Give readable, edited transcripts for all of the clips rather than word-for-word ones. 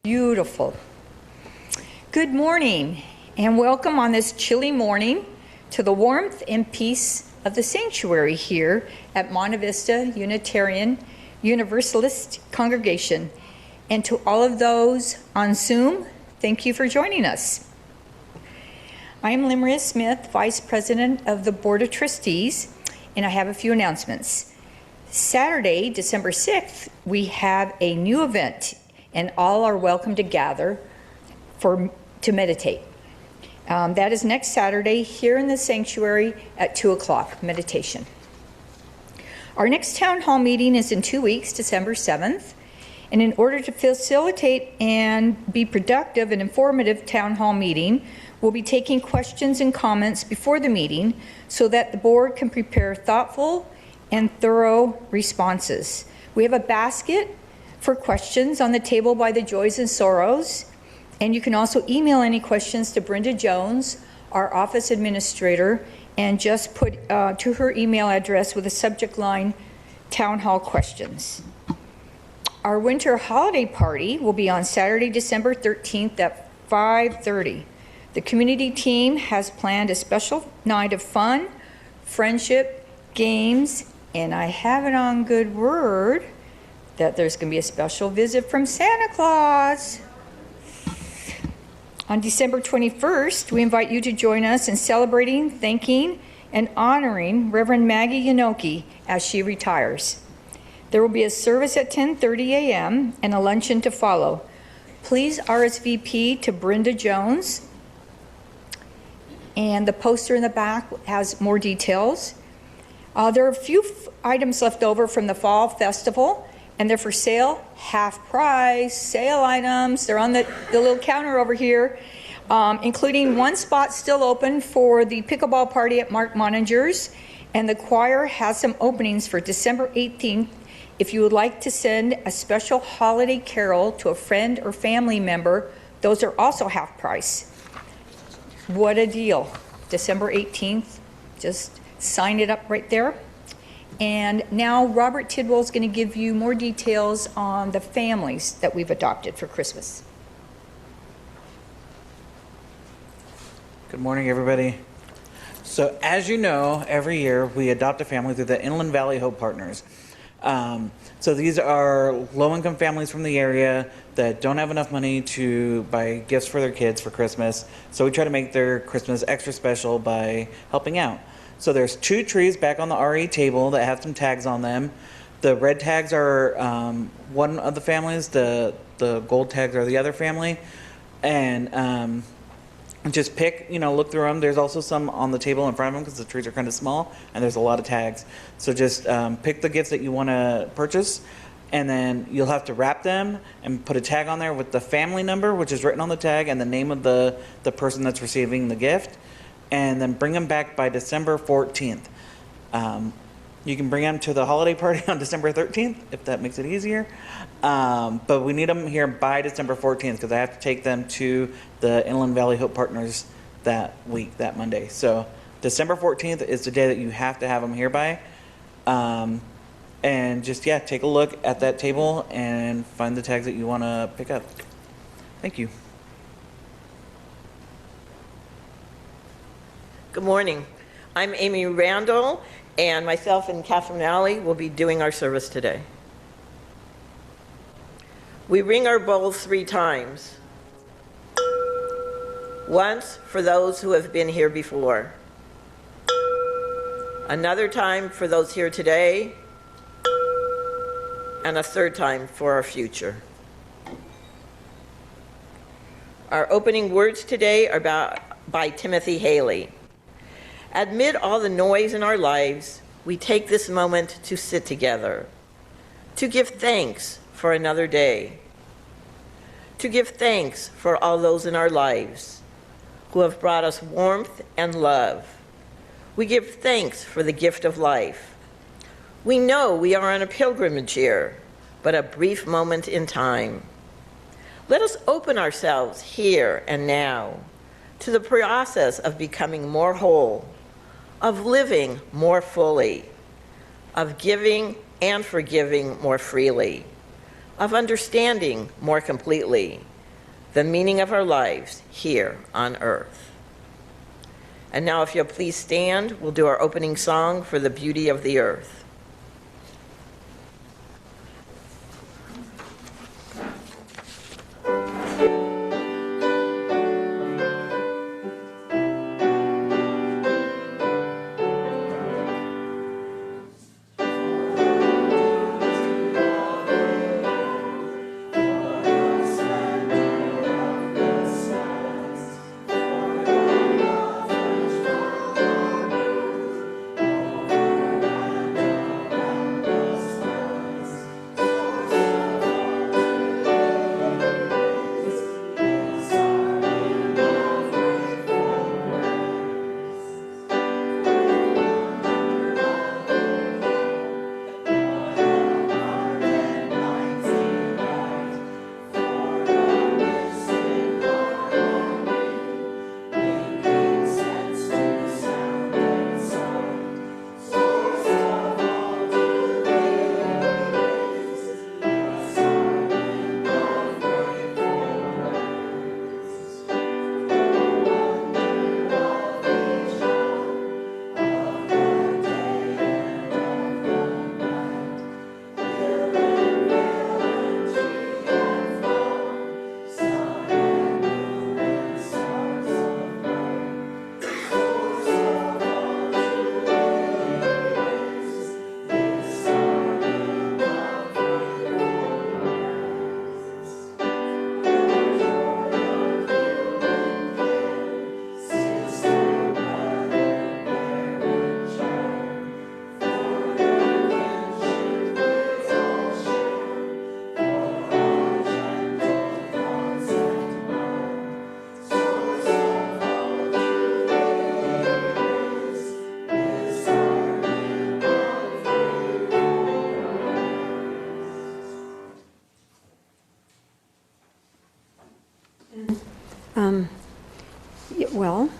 Beautiful. Good morning and welcome on this chilly morning to the warmth and peace of the sanctuary here at Monte Vista Unitarian Universalist congregation. And to all of those on Zoom, thank you for joining us. I'm Limria Smith, Vice President of the Board of Trustees, and I have a few announcements. Saturday, December 6th, we have a new event, and all are welcome to gather to meditate. That is next Saturday here in the sanctuary at 2 o'clock, meditation. Our next town hall meeting is in 2 weeks, December 7th. And in order to facilitate and be productive and informative town hall meeting, we'll be taking questions and comments before the meeting so that the board can prepare thoughtful and thorough responses. We have a basket for questions on the table by the Joys and Sorrows, and you can also email any questions to Brenda Jones, our office administrator, and just put to her email address with the subject line, Town Hall Questions. Our winter holiday party will be on Saturday, December 13th at 5:30. The community team has planned a special night of fun, friendship, games, and I have it on good word that there's going to be a special visit from Santa Claus. On December 21st, we invite you to join us in celebrating, thanking, and honoring Reverend Maggie Yanoki as she retires. There will be a service at 10:30 a.m. and a luncheon to follow. Please RSVP to Brenda Jones, and the poster in the back has more details. There are a few items left over from the fall festival, and they're for sale, half price, sale items. They're on the little counter over here, including one spot still open for the pickleball party at Mark Moninger's, and the choir has some openings for December 18th. If you would like to send a special holiday carol to a friend or family member, those are also half price. What a deal. December 18th, just sign it up right there. And now Robert Tidwell is going to give you more details on the families that we've adopted for Christmas. Good morning, everybody. So as you know, every year we adopt a family through the Inland Valley Hope Partners. So these are low-income families from the area that don't have enough money to buy gifts for their kids for Christmas. So we try to make their Christmas extra special by helping out. So there's 2 trees back on the RE table that have some tags on them. The red tags are one of the families. The gold tags are the other family. And just pick, look through them. There's also some on the table in front of them because the trees are kind of small and there's a lot of tags. So just pick the gifts that you want to purchase, and then you'll have to wrap them and put a tag on there with the family number, which is written on the tag, and the name of the person that's receiving the gift, and then bring them back by December 14th. You can bring them to the holiday party on December 13th if that makes it easier. But we need them here by December 14th because I have to take them to the Inland Valley Hope Partners that week, that Monday. So December 14th is the day that you have to have them here by. And just, take a look at that table and find the tags that you want to pick up. Thank you. Good morning. I'm Amy Randall, and myself and Catherine Alley will be doing our service today. We ring our bowls 3 times. Once for those who have been here before. Another time for those here today. And a 3rd time for our future. Our opening words today are by Timothy Haley. Amid all the noise in our lives, we take this moment to sit together, to give thanks for another day, to give thanks for all those in our lives who have brought us warmth and love. We give thanks for the gift of life. We know we are on a pilgrimage here, but a brief moment in time. Let us open ourselves here and now to the process of becoming more whole, of living more fully, of giving and forgiving more freely, of understanding more completely, the meaning of our lives here on earth. And now, if you'll please stand, we'll do our opening song for the beauty of the earth. Well,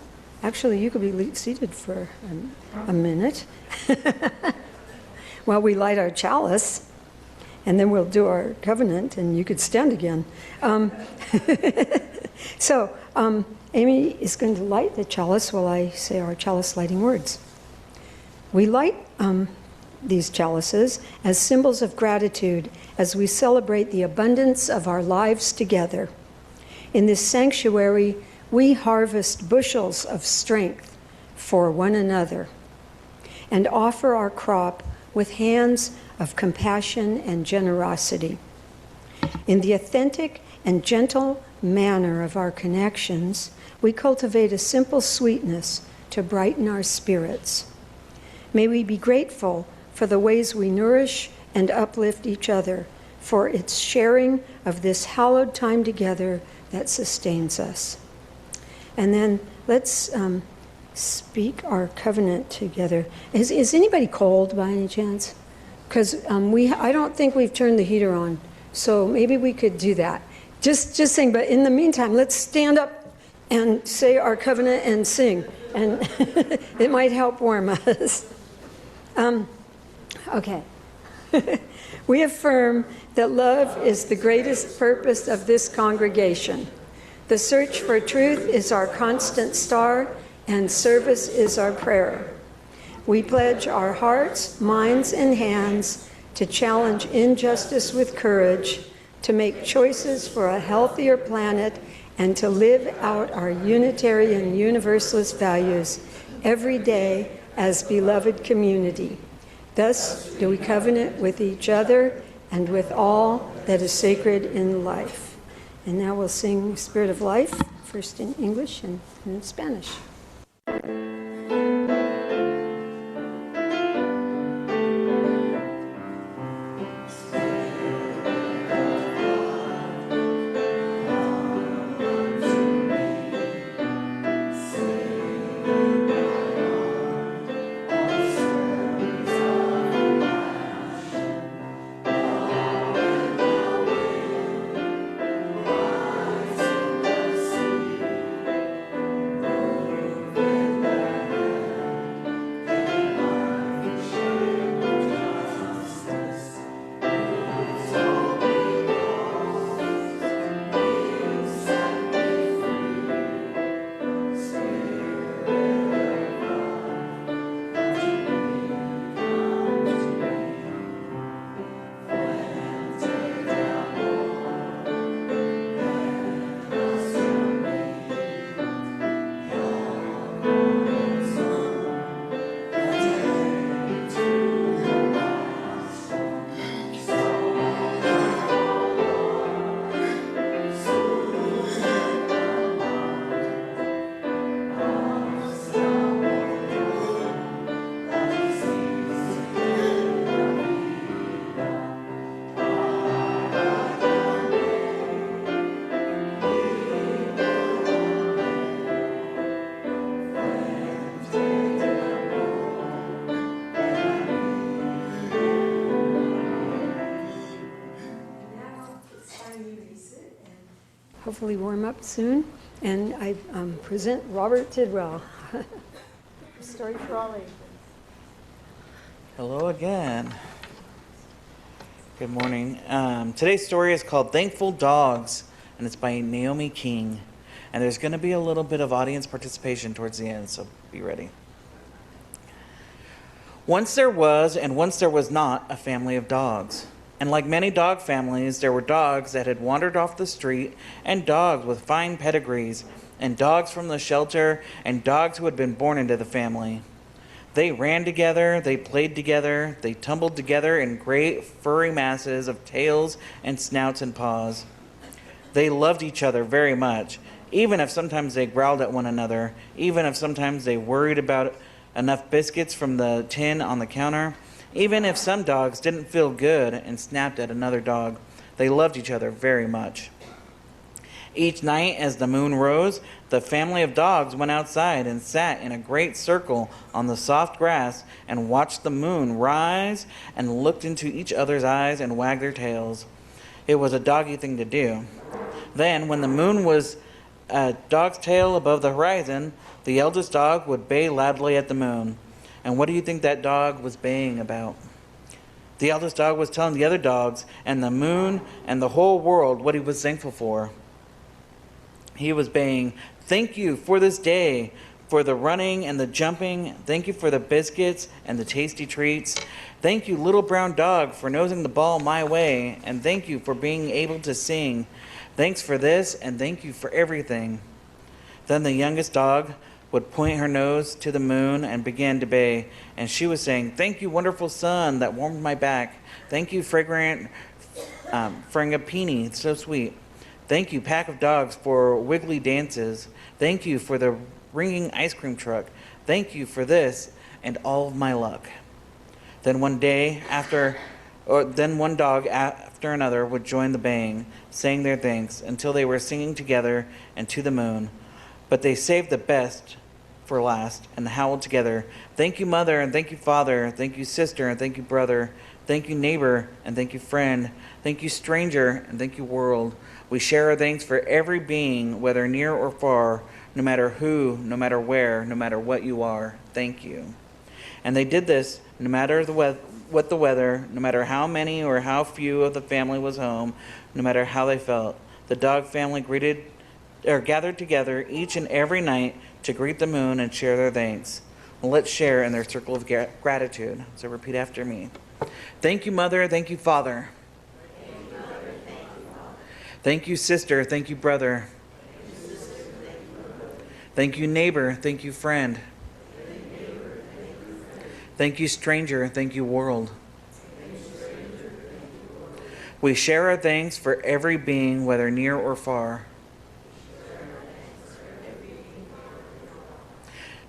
actually, you could be seated for a minute while we light our chalice, and then we'll do our covenant, and you could stand again. So, Amy is going to light the chalice while I say our chalice lighting words. We light these chalices as symbols of gratitude as we celebrate the abundance of our lives together. In this sanctuary, we harvest bushels of strength for one another and offer our crop with hands of compassion and generosity. In the authentic and gentle manner of our connections, we cultivate a simple sweetness to brighten our spirits. May we be grateful for the ways we nourish and uplift each other, for its sharing of this hallowed time together that sustains us. And then let's speak our covenant together. Is anybody cold by any chance? Because I don't think we've turned the heater on, so maybe we could do that. Just saying, but in the meantime, let's stand up and say our covenant and sing, and it might help warm us. Okay. We affirm that love is the greatest purpose of this congregation. The search for truth is our constant star, and service is our prayer. We pledge our hearts, minds, and hands to challenge injustice with courage, to make choices for a healthier planet, and to live out our Unitarian Universalist values every day as beloved community. Thus do we covenant with each other and with all that is sacred in life. And now we'll sing Spirit of Life, first in English and then in Spanish. hopefully warm up soon. And I present Robert Tidwell. Story for Rowlee. Hello again. Good morning. Today's story is called Thankful Dogs, and it's by Naomi King. And there's going to be a little bit of audience participation towards the end, so be ready. Once there was, and once there was not, a family of dogs. And like many dog families, there were dogs that had wandered off the street, and dogs with fine pedigrees, and dogs from the shelter, and dogs who had been born into the family. They ran together, they played together, they tumbled together in great furry masses of tails and snouts and paws. They loved each other very much, even if sometimes they growled at one another, even if sometimes they worried about enough biscuits from the tin on the counter, even if some dogs didn't feel good and snapped at another dog. They loved each other very much. Each night as the moon rose, the family of dogs went outside and sat in a great circle on the soft grass and watched the moon rise and looked into each other's eyes and wagged their tails. It was a doggy thing to do. Then, when the moon was a dog's tail above the horizon, the eldest dog would bay loudly at the moon. And what do you think that dog was baying about? The eldest dog was telling the other dogs and the moon and the whole world what he was thankful for. He was baying, "Thank you for this day, for the running and the jumping. Thank you for the biscuits and the tasty treats. Thank you, little brown dog, for nosing the ball my way. And thank you for being able to sing. Thanks for this, and thank you for everything." Then the youngest dog would point her nose to the moon and begin to bay, and she was saying, "Thank you, wonderful sun that warmed my back. Thank you, fragrant frangipani, it's so sweet. Thank you, pack of dogs, for wiggly dances. Thank you for the ringing ice cream truck. Thank you for this and all of my luck." Then one dog after another would join the baying, saying their thanks until they were singing together and to the moon. But they saved the best for last and howled together, "Thank you, mother, and thank you, father. Thank you, sister, and thank you, brother. Thank you, neighbor, and thank you, friend. Thank you, stranger, and thank you, world. We share our thanks for every being, whether near or far, no matter who, no matter where, no matter what you are. Thank you." And they did this no matter what the weather, no matter how many or how few of the family was home, no matter how they felt. The dog family gathered together each and every night to greet the moon and share their thanks. Well, let's share in their circle of gratitude. So repeat after me. Thank you, mother. Thank you, father. Thank you, sister. Thank you, brother. Thank you, neighbor. Thank you, friend. Thank you, stranger. Thank you, world. We share our thanks for every being, whether near or far.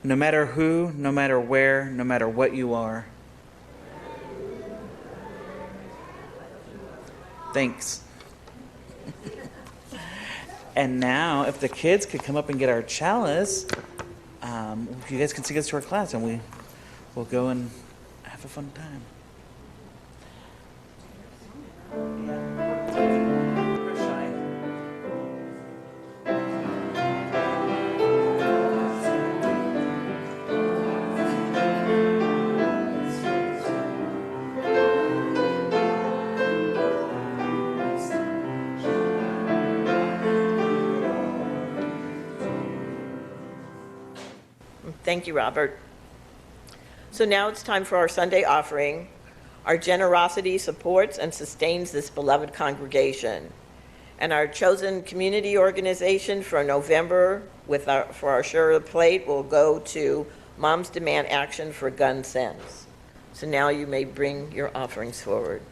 No matter who, no matter where, no matter what you are. Thanks. And now, if the kids could come up and get our chalice, you guys can take us to our class, and we'll go and have a fun time. Thank you, Robert. So now it's time for our Sunday offering. Our generosity supports and sustains this beloved congregation. And our chosen community organization for November for our share of the plate will go to Moms Demand Action for Gun Sense. So now you may bring your offerings forward.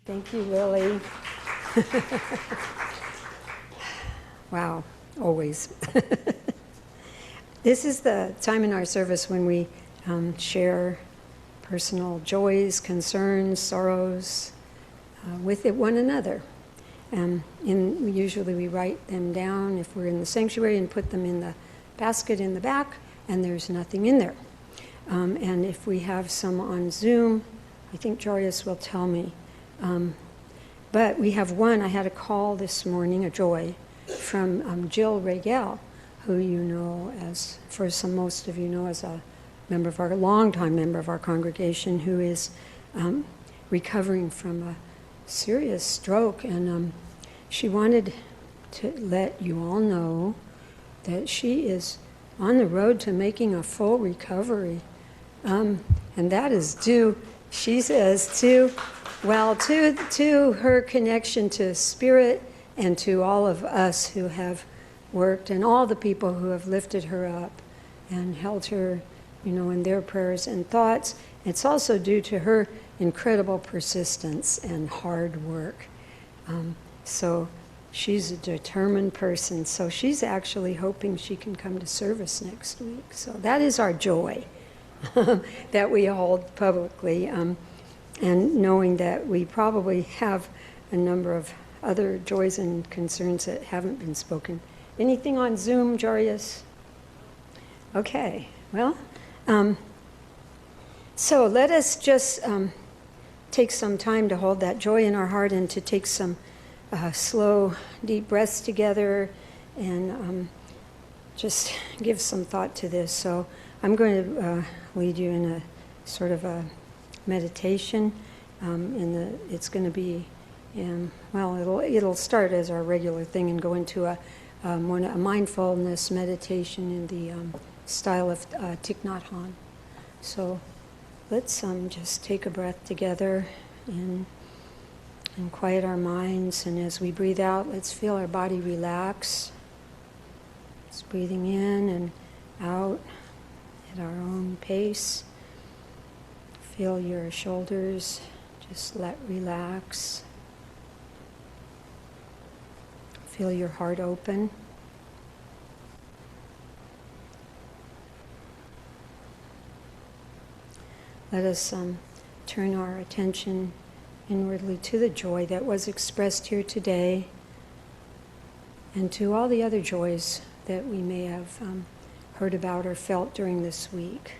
Thank you, Lily. Wow, always. This is the time in our service when we share personal joys, concerns, sorrows with one another. Usually we write them down if we're in the sanctuary and put them in the basket in the back, and there's nothing in there. And if we have some on Zoom, I think Jaryus will tell me. But we have one. I had a call this morning, a joy, from Jill Regel, who you know as, most of you know, as a longtime member of our congregation, who is recovering from a serious stroke. And she wanted to let you all know that she is on the road to making a full recovery. And that is due, she says, to her connection to Spirit and to all of us who have worked and all the people who have lifted her up and held her, in their prayers and thoughts. It's also due to her incredible persistence and hard work. So she's a determined person. So she's actually hoping she can come to service next week. So that is our joy that we hold publicly. And knowing that we probably have a number of other joys and concerns that haven't been spoken. Anything on Zoom, Jaryus? Okay, well, so let us just take some time to hold that joy in our heart and to take some slow, deep breaths together and just give some thought to this. So I'm going to lead you in a sort of a meditation. It's going to be, it'll start as our regular thing and go into a mindfulness meditation in the style of Thich Nhat Hanh. So let's just take a breath together and quiet our minds. And as we breathe out, let's feel our body relax. Just breathing in and out at our own pace. Feel your shoulders just relax. Feel your heart open. Let us turn our attention inwardly to the joy that was expressed here today and to all the other joys that we may have heard about or felt during this week.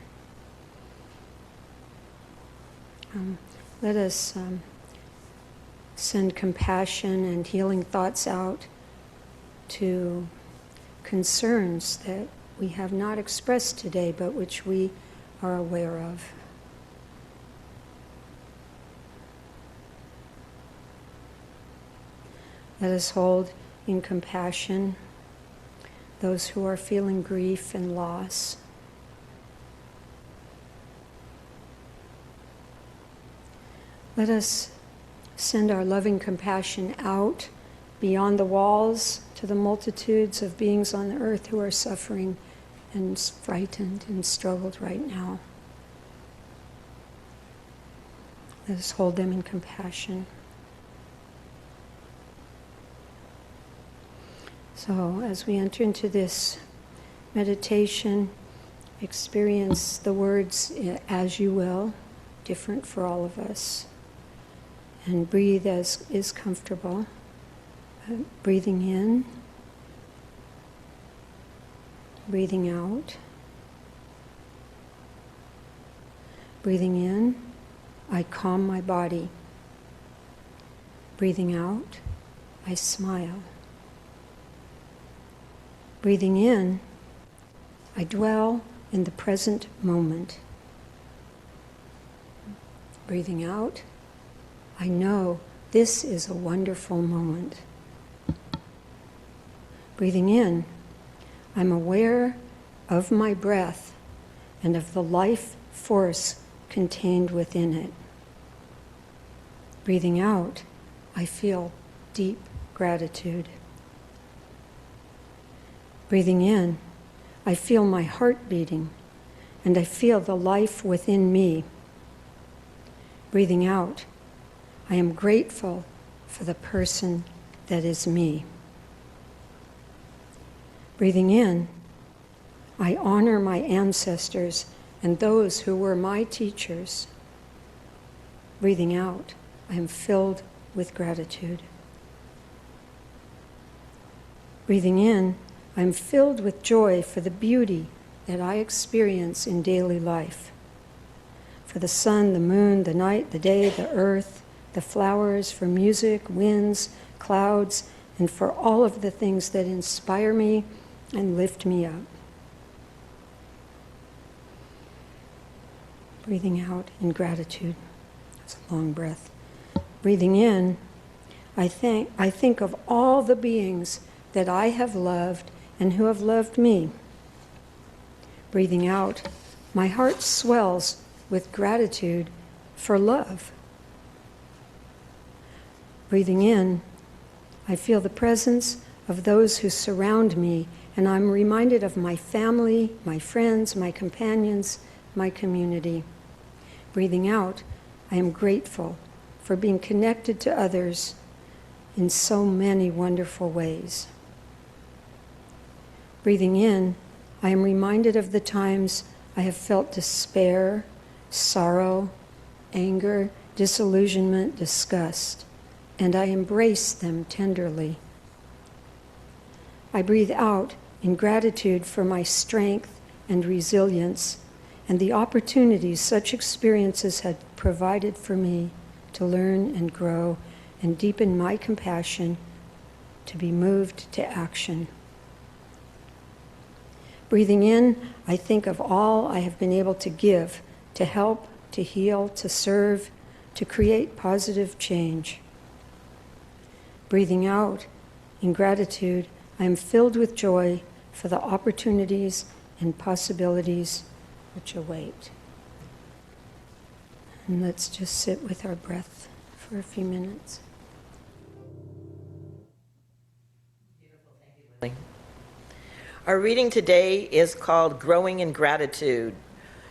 Let us send compassion and healing thoughts out to concerns that we have not expressed today, but which we are aware of. Let us hold in compassion those who are feeling grief and loss. Let us send our loving compassion out beyond the walls to the multitudes of beings on the earth who are suffering and frightened and struggled right now. Let us hold them in compassion. So as we enter into this meditation, experience the words as you will, different for all of us. And breathe as is comfortable. Breathing in, breathing out. Breathing in, I calm my body. Breathing out, I smile. Breathing in, I dwell in the present moment. Breathing out, I know this is a wonderful moment. Breathing in, I'm aware of my breath and of the life force contained within it. Breathing out, I feel deep gratitude. Breathing in, I feel my heart beating and I feel the life within me. Breathing out, I am grateful for the person that is me. Breathing in, I honor my ancestors and those who were my teachers. Breathing out, I am filled with gratitude. Breathing in, I am filled with joy for the beauty that I experience in daily life. For the sun, the moon, the night, the day, the earth, the flowers, for music, winds, clouds, and for all of the things that inspire me and lift me up. Breathing out in gratitude. That's a long breath. Breathing in, I think of all the beings that I have loved and who have loved me. Breathing out, my heart swells with gratitude for love. Breathing in, I feel the presence of those who surround me, and I'm reminded of my family, my friends, my companions, my community. Breathing out, I am grateful for being connected to others in so many wonderful ways. Breathing in, I am reminded of the times I have felt despair, sorrow, anger, disillusionment, disgust, and I embrace them tenderly. I breathe out in gratitude for my strength and resilience and the opportunities such experiences had provided for me to learn and grow and deepen my compassion, to be moved to action. Breathing in, I think of all I have been able to give, to help, to heal, to serve, to create positive change. Breathing out, in gratitude, I am filled with joy for the opportunities and possibilities which await. And let's just sit with our breath for a few minutes. Our reading today is called Growing in Gratitude,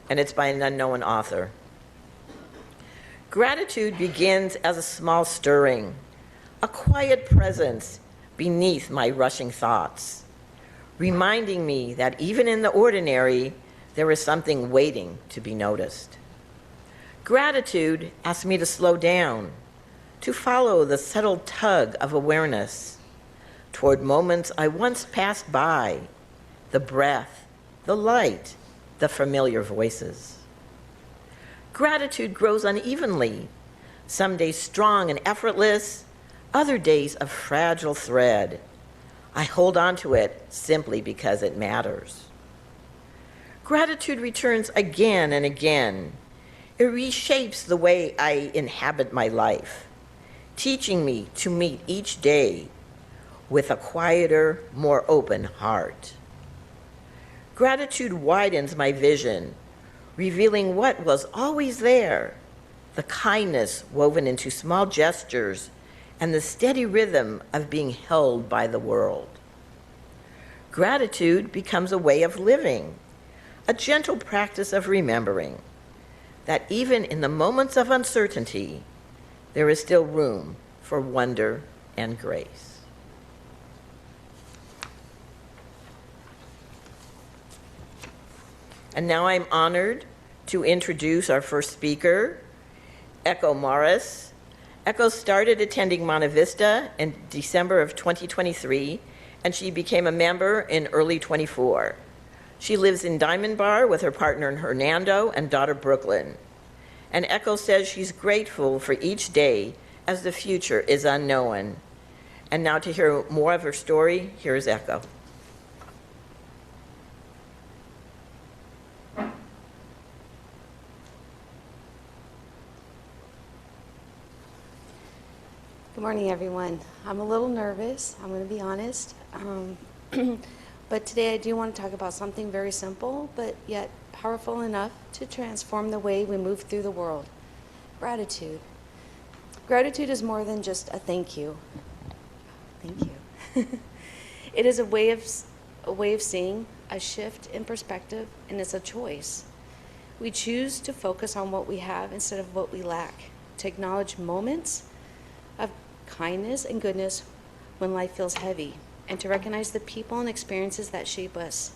and it's by an unknown author. Gratitude begins as a small stirring, a quiet presence beneath my rushing thoughts, reminding me that even in the ordinary, there is something waiting to be noticed. Gratitude asks me to slow down, to follow the subtle tug of awareness toward moments I once passed by, the breath, the light, the familiar voices. Gratitude grows unevenly, some days strong and effortless, other days a fragile thread. I hold on to it simply because it matters. Gratitude returns again and again. It reshapes the way I inhabit my life, teaching me to meet each day with a quieter, more open heart. Gratitude widens my vision, revealing what was always there, the kindness woven into small gestures and the steady rhythm of being held by the world. Gratitude becomes a way of living, a gentle practice of remembering that even in the moments of uncertainty, there is still room for wonder and grace. And now I'm honored to introduce our first speaker, Echo Morris. Echo started attending Monte Vista in December of 2023, and she became a member in early 24. She lives in Diamond Bar with her partner Hernando and daughter Brooklyn. And Echo says she's grateful for each day as the future is unknown. And now to hear more of her story, here's Echo. Good morning, everyone. I'm a little nervous, I'm going to be honest. But today I do want to talk about something very simple, but yet powerful enough to transform the way we move through the world. Gratitude. Gratitude is more than just a thank you. Thank you. It is a way of seeing, a shift in perspective, and it's a choice. We choose to focus on what we have instead of what we lack, to acknowledge moments of kindness and goodness when life feels heavy, and to recognize the people and experiences that shape us.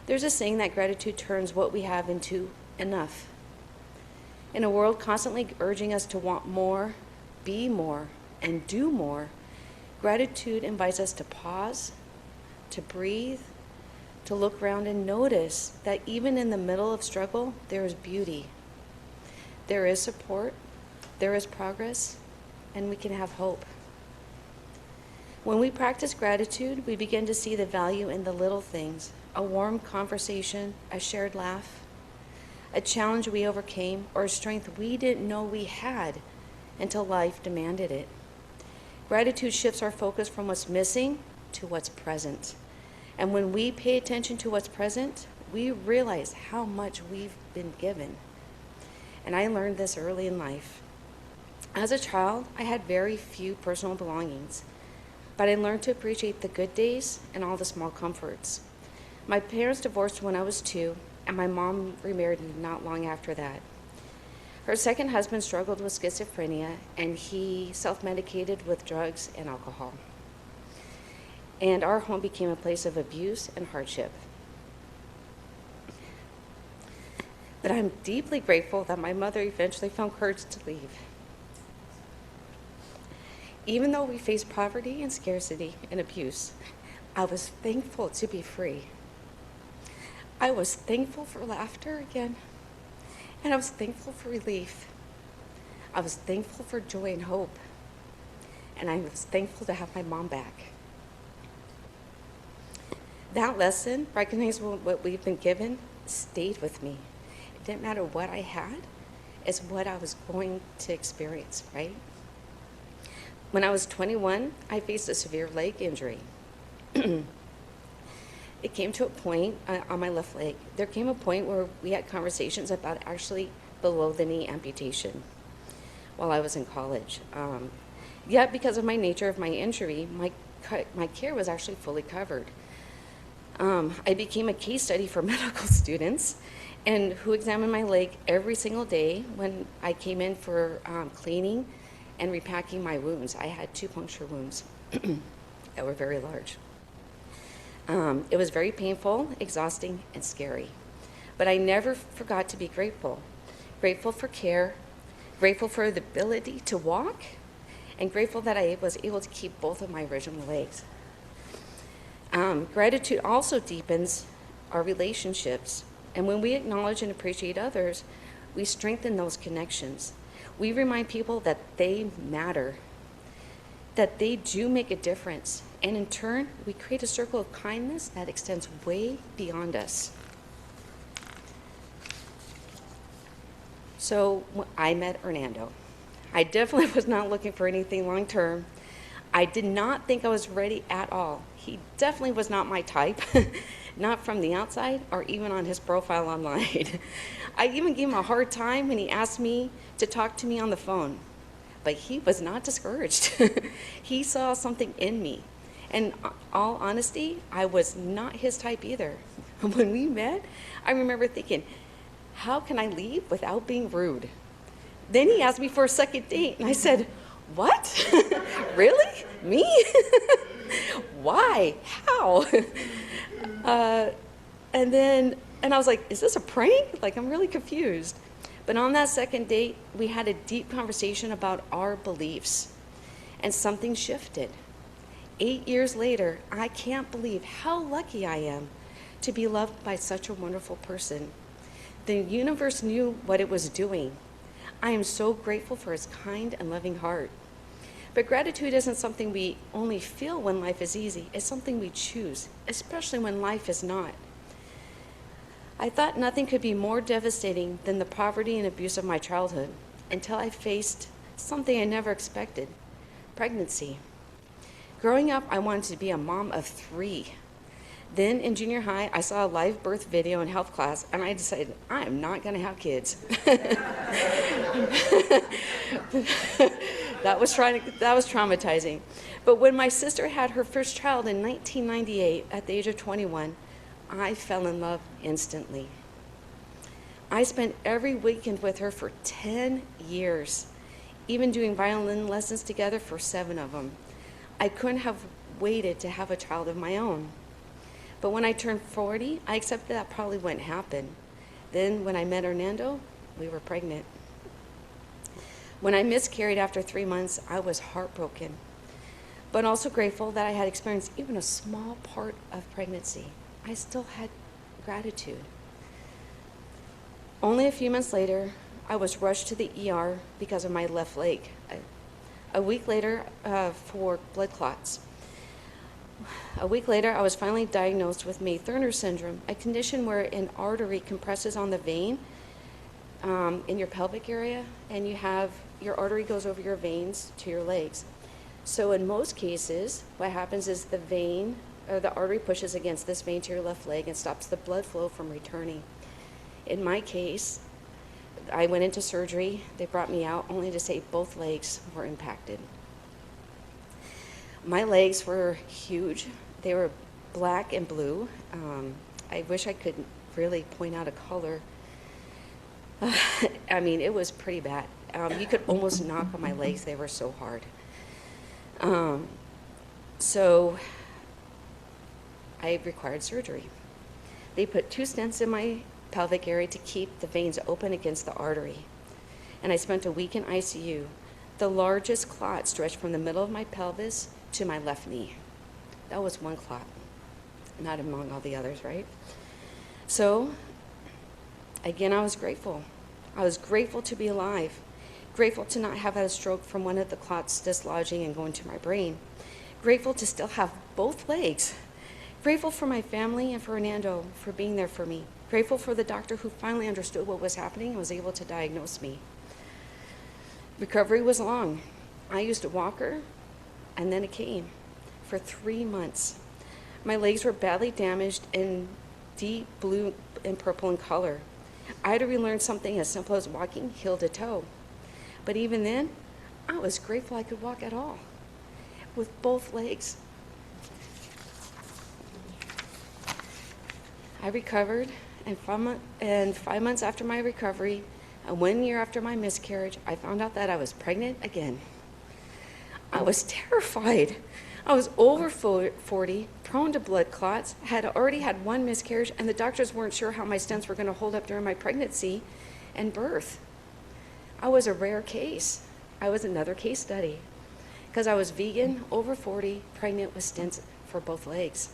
There's a saying that gratitude turns what we have into enough. In a world constantly urging us to want more, be more, and do more, gratitude invites us to pause, to breathe, to look around and notice that even in the middle of struggle, there is beauty. There is support, there is progress, and we can have hope. When we practice gratitude, we begin to see the value in the little things, a warm conversation, a shared laugh, a challenge we overcame, or a strength we didn't know we had until life demanded it. Gratitude shifts our focus from what's missing to what's present. And when we pay attention to what's present, we realize how much we've been given. And I learned this early in life. As a child, I had very few personal belongings, but I learned to appreciate the good days and all the small comforts. My parents divorced when I was 2, and my mom remarried not long after that. Her second husband struggled with schizophrenia, and he self-medicated with drugs and alcohol. And our home became a place of abuse and hardship. But I'm deeply grateful that my mother eventually found courage to leave. Even though we faced poverty and scarcity and abuse, I was thankful to be free. I was thankful for laughter again, and I was thankful for relief. I was thankful for joy and hope, and I was thankful to have my mom back. That lesson, recognizing what we've been given, stayed with me. It didn't matter what I had, it's what I was going to experience, right? When I was 21, I faced a severe leg injury. It came to a point on my left leg. There came a point where we had conversations about actually below the knee amputation while I was in college. Yet because of my nature of my injury, my care was actually fully covered. I became a case study for medical students and who examined my leg every single day when I came in for cleaning and repacking my wounds. I had 2 puncture wounds that were very large. It was very painful, exhausting, and scary. But I never forgot to be grateful. Grateful for care, grateful for the ability to walk, and grateful that I was able to keep both of my original legs. Gratitude also deepens our relationships. And when we acknowledge and appreciate others, we strengthen those connections. We remind people that they matter, that they do make a difference. And in turn, we create a circle of kindness that extends way beyond us. So I met Randall. I definitely was not looking for anything long term. I did not think I was ready at all. He definitely was not my type, not from the outside or even on his profile online. I even gave him a hard time when he asked me to talk to me on the phone, but he was not discouraged. He saw something in me. And all honesty, I was not his type either. When we met, I remember thinking, how can I leave without being rude? Then he asked me for a second date, and I said, what? Really? Me? Why? How? And I was like, is this a prank? Like, I'm really confused. But on that second date, we had a deep conversation about our beliefs, and something shifted. 8 years later, I can't believe how lucky I am to be loved by such a wonderful person. The universe knew what it was doing. I am so grateful for his kind and loving heart. But gratitude isn't something we only feel when life is easy. It's something we choose, especially when life is not. I thought nothing could be more devastating than the poverty and abuse of my childhood until I faced something I never expected, pregnancy. Growing up, I wanted to be a mom of 3. Then in junior high, I saw a live birth video in health class, and I decided, I am not going to have kids. That was traumatizing. But when my sister had her first child in 1998, at the age of 21, I fell in love instantly. I spent every weekend with her for 10 years, even doing violin lessons together for 7 of them. I couldn't have waited to have a child of my own. But when I turned 40, I accepted that probably wouldn't happen. Then when I met Randall, we were pregnant. When I miscarried after 3 months, I was heartbroken, but also grateful that I had experienced even a small part of pregnancy. I still had gratitude. Only a few months later, I was rushed to the ER because of my left leg. A week later, for blood clots. A week later, I was finally diagnosed with May-Thurner syndrome, a condition where an artery compresses on the vein in your pelvic area, and your artery goes over your veins to your legs. So in most cases, what happens is the artery pushes against this vein to your left leg and stops the blood flow from returning. In my case, I went into surgery. They brought me out only to say both legs were impacted. My legs were huge. They were black and blue. I wish I could really point out a color. I mean, it was pretty bad. You could almost knock on my legs. They were so hard. So I required surgery. They put 2 stents in my pelvic area to keep the veins open against the artery. And I spent a week in ICU. The largest clot stretched from the middle of my pelvis to my left knee. That was one clot, not among all the others, right? So, again, I was grateful. I was grateful to be alive, grateful to not have had a stroke from one of the clots dislodging and going to my brain, grateful to still have both legs, grateful for my family and for Randall for being there for me, grateful for the doctor who finally understood what was happening and was able to diagnose me. Recovery was long. I used a walker, and then it came for 3 months. My legs were badly damaged in deep blue and purple in color. I had to relearn something as simple as walking heel to toe. But even then, I was grateful I could walk at all with both legs. I recovered, and 5 months after my recovery, and 1 year after my miscarriage, I found out that I was pregnant again. I was terrified. I was over 40, prone to blood clots, had already had 1 miscarriage, and the doctors weren't sure how my stents were going to hold up during my pregnancy and birth. I was a rare case. I was another case study because I was vegan, over 40, pregnant with stents for both legs.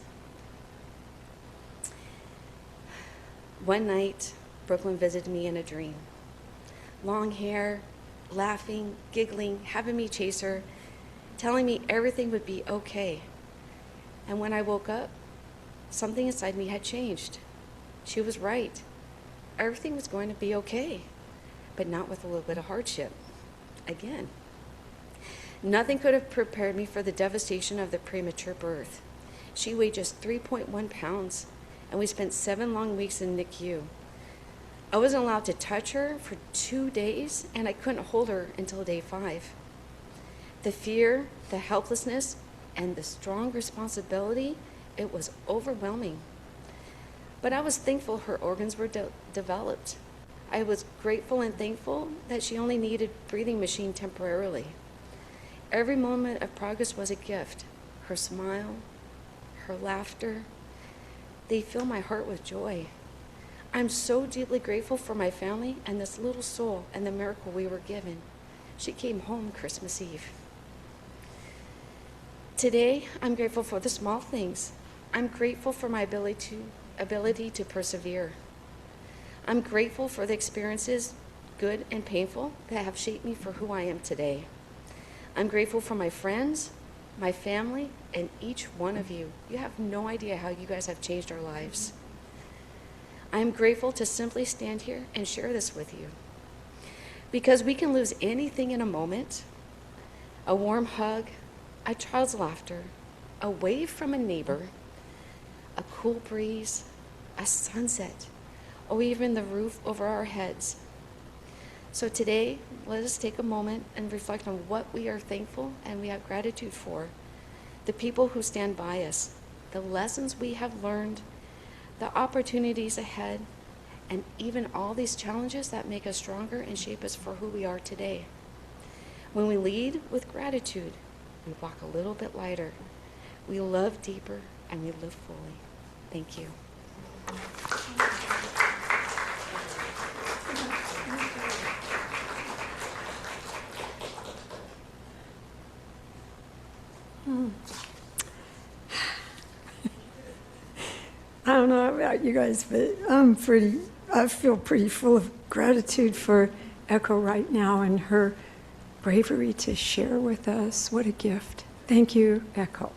One night, Brooklyn visited me in a dream. Long hair, laughing, giggling, having me chase her, telling me everything would be okay. And when I woke up, something inside me had changed. She was right. Everything was going to be okay, but not with a little bit of hardship. Again. Nothing could have prepared me for the devastation of the premature birth. She weighed just 3.1 pounds, and we spent 7 long weeks in NICU. I wasn't allowed to touch her for 2 days, and I couldn't hold her until day 5. The fear, the helplessness, and the strong responsibility, it was overwhelming. But I was thankful her organs were developed. I was grateful and thankful that she only needed a breathing machine temporarily. Every moment of progress was a gift. Her smile, her laughter, they fill my heart with joy. I'm so deeply grateful for my family and this little soul and the miracle we were given. She came home Christmas Eve. Today, I'm grateful for the small things. I'm grateful for my ability to persevere. I'm grateful for the experiences, good and painful, that have shaped me for who I am today. I'm grateful for my friends, my family, and each one of you. You have no idea how you guys have changed our lives. I'm grateful to simply stand here and share this with you. Because we can lose anything in a moment, a warm hug, a child's laughter, a wave from a neighbor, a cool breeze, a sunset, or even the roof over our heads. So today, let us take a moment and reflect on what we are thankful and we have gratitude for. The people who stand by us, the lessons we have learned, the opportunities ahead, and even all these challenges that make us stronger and shape us for who we are today. When we lead with gratitude, we walk a little bit lighter, we love deeper, and we live fully. Thank you. I don't know about you guys, but I feel pretty full of gratitude for Echo right now and her bravery to share with us. What a gift. Thank you, Echo.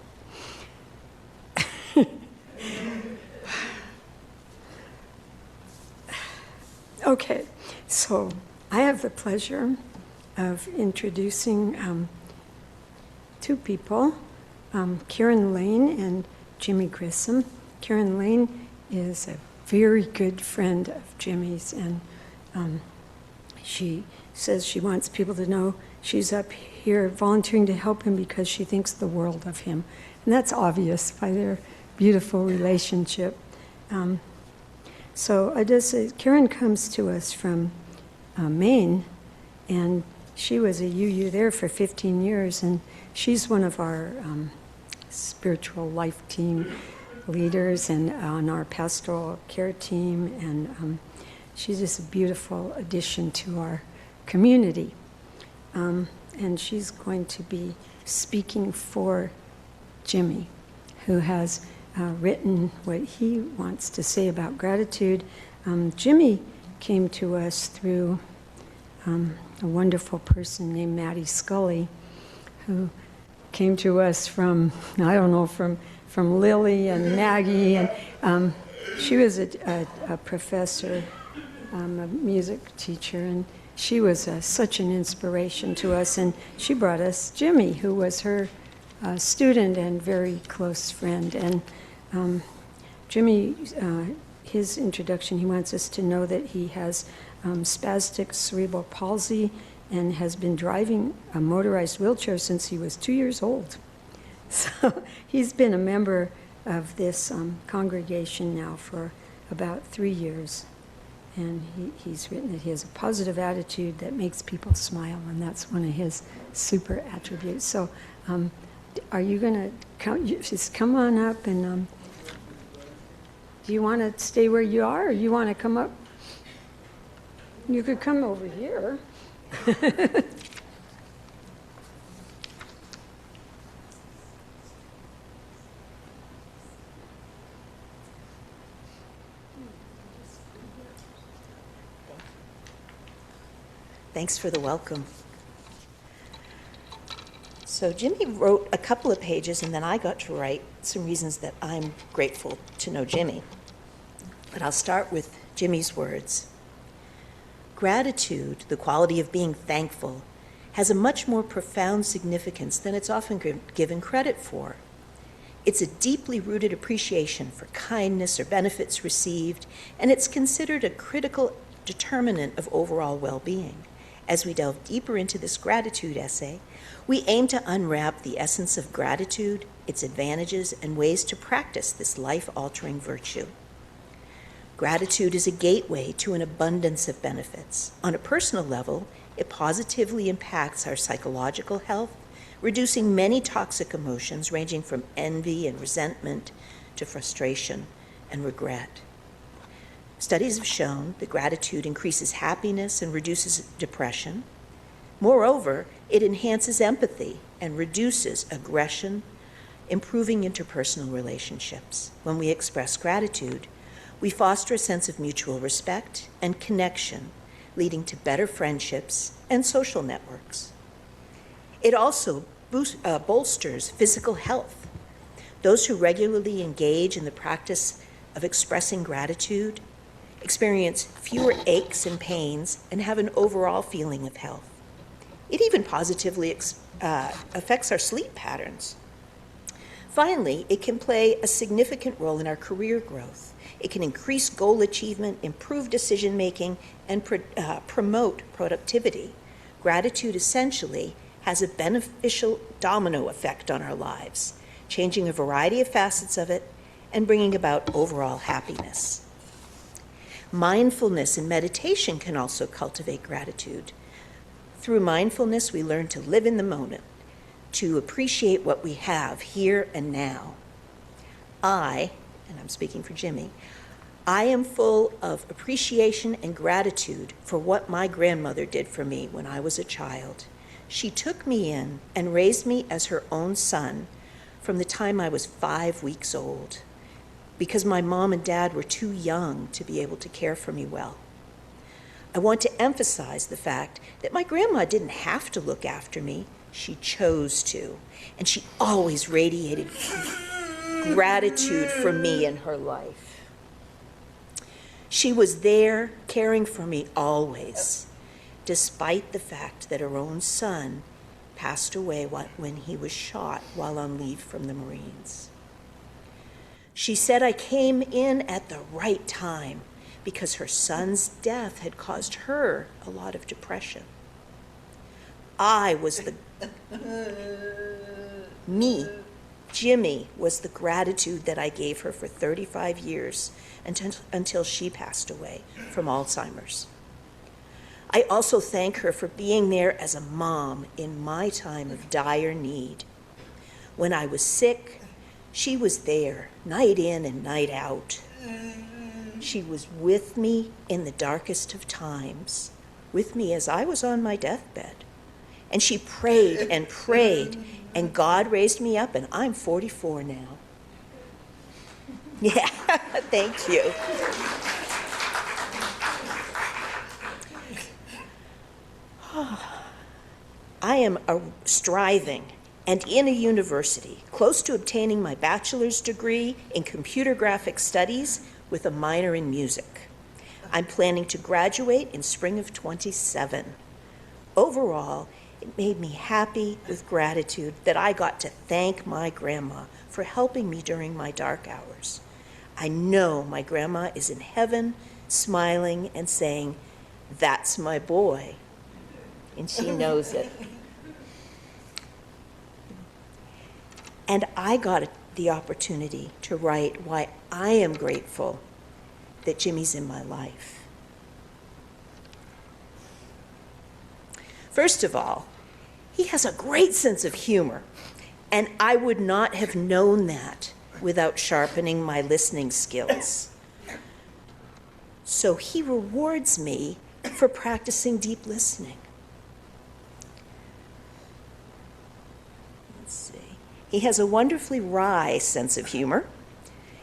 Okay, so I have the pleasure of introducing two people, Karen Lane and Jimmy Grissom. Karen Lane is a very good friend of Jimmy's, and she says she wants people to know she's up here volunteering to help him because she thinks the world of him. And that's obvious by their beautiful relationship. So I just say, Karen comes to us from Maine, and she was a UU there for 15 years, and she's one of our spiritual life team leaders and on our pastoral care team, and she's just a beautiful addition to our community. And she's going to be speaking for Jimmy, who has written what he wants to say about gratitude. Jimmy came to us through a wonderful person named Maddie Scully, who came to us from, I don't know, from Lily and Maggie, and she was a professor, a music teacher, and she was such an inspiration to us, and she brought us Jimmy, who was her student and very close friend. And Jimmy, his introduction, he wants us to know that he has spastic cerebral palsy and has been driving a motorized wheelchair since he was 2 years old. So he's been a member of this congregation now for about 3 years. And he's written that he has a positive attitude that makes people smile, and that's one of his super attributes. So are you going to come? Just come on up, and do you want to stay where you are, or you want to come up? You could come over here. Thanks for the welcome. So Jimmy wrote a couple of pages, and then I got to write some reasons that I'm grateful to know Jimmy. But I'll start with Jimmy's words. Gratitude, the quality of being thankful, has a much more profound significance than it's often given credit for. It's a deeply rooted appreciation for kindness or benefits received, and it's considered a critical determinant of overall well-being. As we delve deeper into this gratitude essay, we aim to unwrap the essence of gratitude, its advantages, and ways to practice this life-altering virtue. Gratitude is a gateway to an abundance of benefits. On a personal level, it positively impacts our psychological health, reducing many toxic emotions ranging from envy and resentment to frustration and regret. Studies have shown that gratitude increases happiness and reduces depression. Moreover, it enhances empathy and reduces aggression, improving interpersonal relationships. When we express gratitude, we foster a sense of mutual respect and connection, leading to better friendships and social networks. It also bolsters physical health. Those who regularly engage in the practice of expressing gratitude experience fewer aches and pains and have an overall feeling of health. It even positively affects our sleep patterns. Finally, it can play a significant role in our career growth. It can increase goal achievement, improve decision-making, and promote productivity. Gratitude essentially has a beneficial domino effect on our lives, changing a variety of facets of it and bringing about overall happiness. Mindfulness and meditation can also cultivate gratitude. Through mindfulness, we learn to live in the moment, to appreciate what we have here and now. And I'm speaking for Jimmy, I am full of appreciation and gratitude for what my grandmother did for me when I was a child. She took me in and raised me as her own son from the time I was 5 weeks old, because my mom and dad were too young to be able to care for me well. I want to emphasize the fact that my grandma didn't have to look after me. She chose to, and she always radiated gratitude for me in her life. She was there caring for me always, despite the fact that her own son passed away when he was shot while on leave from the Marines. She said I came in at the right time because her son's death had caused her a lot of depression. Jimmy was the gratitude that I gave her for 35 years until she passed away from Alzheimer's. I also thank her for being there as a mom in my time of dire need. When I was sick, she was there, night in and night out. She was with me in the darkest of times, with me as I was on my deathbed. And she prayed and prayed, and God raised me up, and I'm 44 now. Yeah, thank you. I am striving and in a university, close to obtaining my bachelor's degree in computer graphic studies with a minor in music. I'm planning to graduate in spring of 27. Overall, it made me happy with gratitude that I got to thank my grandma for helping me during my dark hours. I know my grandma is in heaven, smiling and saying, "That's my boy." And she knows it. And I got the opportunity to write why I am grateful that Jimmy's in my life. First of all, he has a great sense of humor, and I would not have known that without sharpening my listening skills. So he rewards me for practicing deep listening. Let's see. He has a wonderfully wry sense of humor.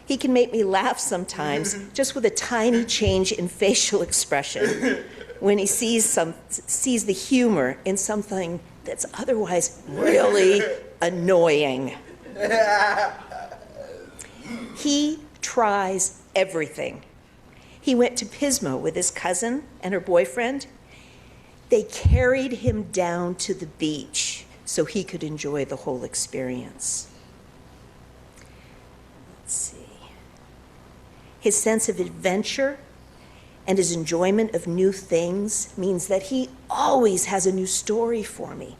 He can make me laugh sometimes just with a tiny change in facial expression when he sees the humor in something that's otherwise really annoying. He tries everything. He went to Pismo with his cousin and her boyfriend. They carried him down to the beach so he could enjoy the whole experience. Let's see. His sense of adventure and his enjoyment of new things means that he always has a new story for me.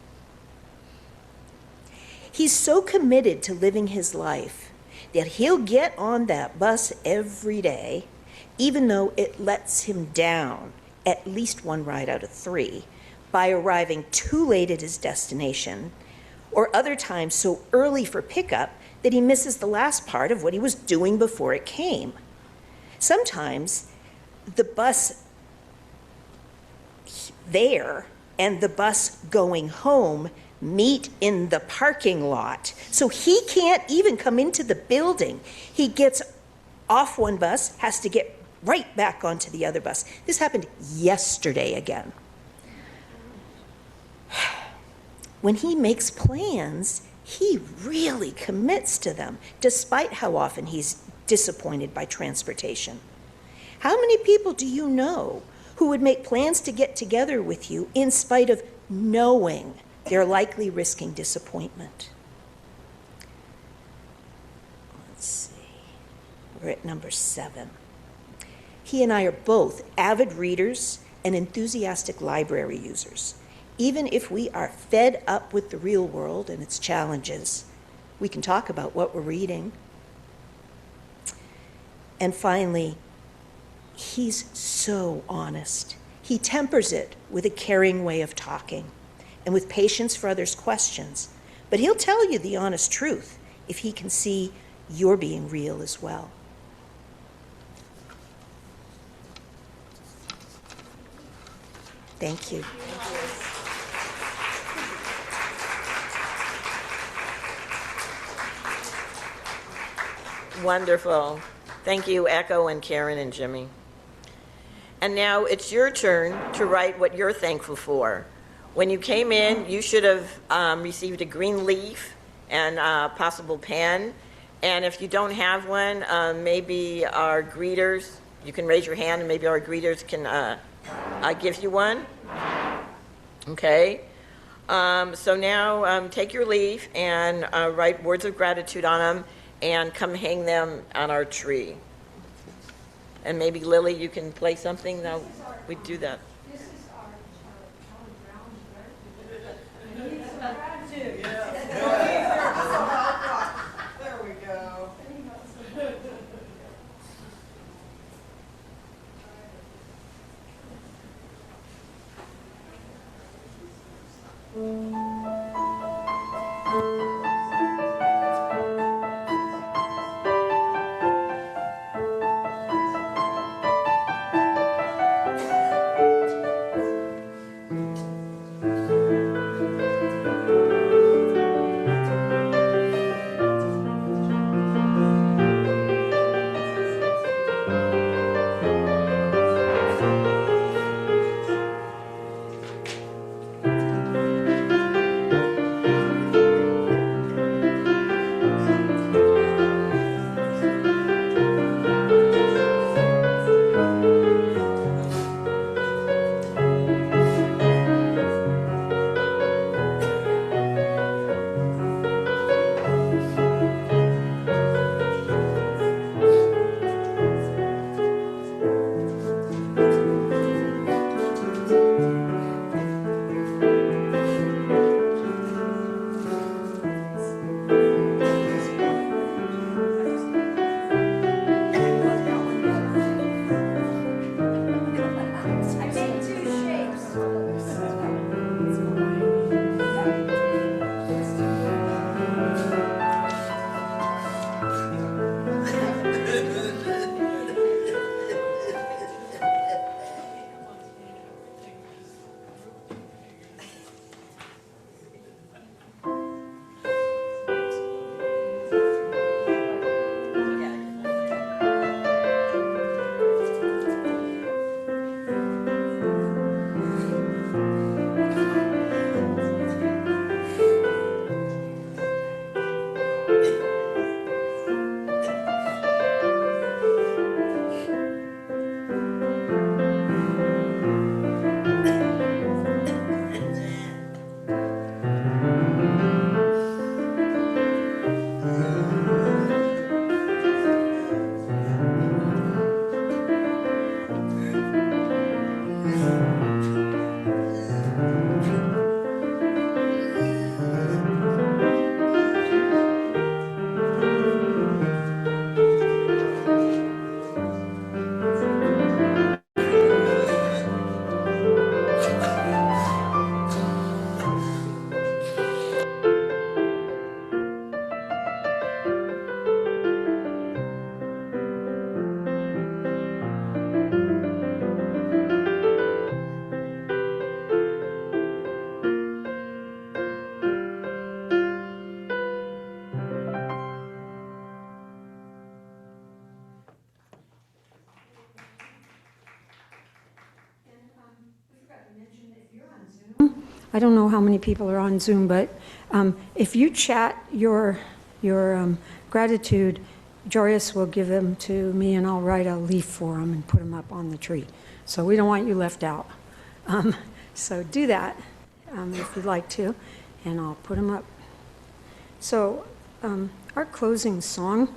He's so committed to living his life that he'll get on that bus every day, even though it lets him down at least one ride out of 3 by arriving too late at his destination, or other times so early for pickup that he misses the last part of what he was doing before it came. Sometimes the bus there and the bus going home meet in the parking lot, so he can't even come into the building. He gets off one bus, has to get right back onto the other bus. This happened yesterday again. When he makes plans, he really commits to them, despite how often he's disappointed by transportation. How many people do you know who would make plans to get together with you in spite of knowing they're likely risking disappointment? Let's see. We're at number 7. He and I are both avid readers and enthusiastic library users. Even if we are fed up with the real world and its challenges, we can talk about what we're reading. And finally, He's so honest. He tempers it with a caring way of talking and with patience for others' questions. But he'll tell you the honest truth if he can see you're being real as well. Thank you. Wonderful. Thank you, Echo and Karen and Jimmy. And now it's your turn to write what you're thankful for. When you came in, you should have received a green leaf and a possible pen. And if you don't have one, maybe our greeters, you can raise your hand and maybe our greeters can give you one. Okay. So now take your leaf and write words of gratitude on them and come hang them on our tree. And maybe Lily, you can play something. Now we do that. This is our Charlie Brown's gratitude. There we go. I don't know how many people are on Zoom, but if you chat your gratitude, Jaryus will give them to me and I'll write a leaf for them and put them up on the tree. So we don't want you left out. So do that if you'd like to, and I'll put them up. So our closing song,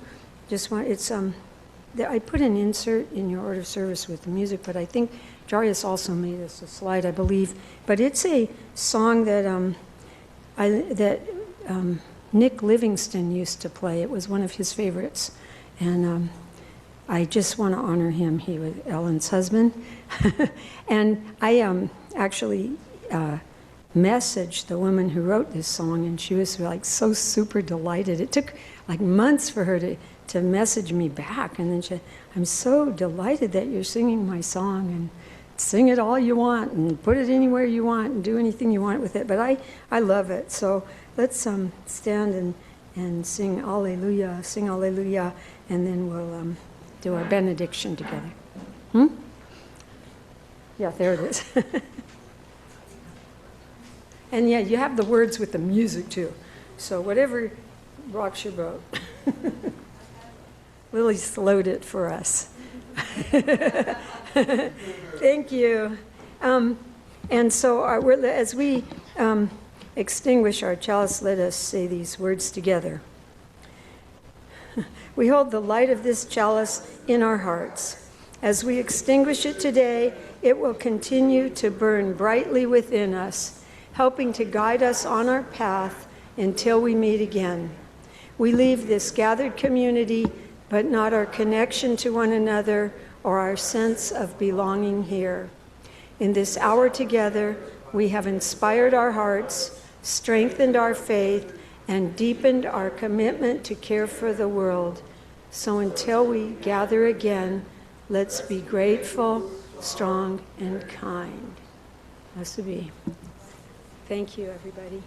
I put an insert in your order of service with the music, but I think Jaryus also made us a slide, I believe. But it's a song that Nick Livingston used to play. It was one of his favorites. And I just want to honor him. He was Ellen's husband. And I actually messaged the woman who wrote this song, and she was like so super delighted. It took like months for her to message me back. And then she said, I'm so delighted that you're singing my song, and sing it all you want and put it anywhere you want and do anything you want with it. But I love it. So let's stand and sing Alleluia, and then we'll do our benediction together. Yeah, there it is. And yeah, you have the words with the music too. So whatever rocks your boat. Lily slowed it for us. Thank you. And so as we extinguish our chalice, let us say these words together. We hold the light of this chalice in our hearts. As we extinguish it today, it will continue to burn brightly within us, helping to guide us on our path until we meet again. We leave this gathered community, but not our connection to one another or our sense of belonging here. In this hour together, we have inspired our hearts, strengthened our faith, and deepened our commitment to care for the world. So until we gather again, let's be grateful, strong, and kind. Let's be. Thank you, everybody.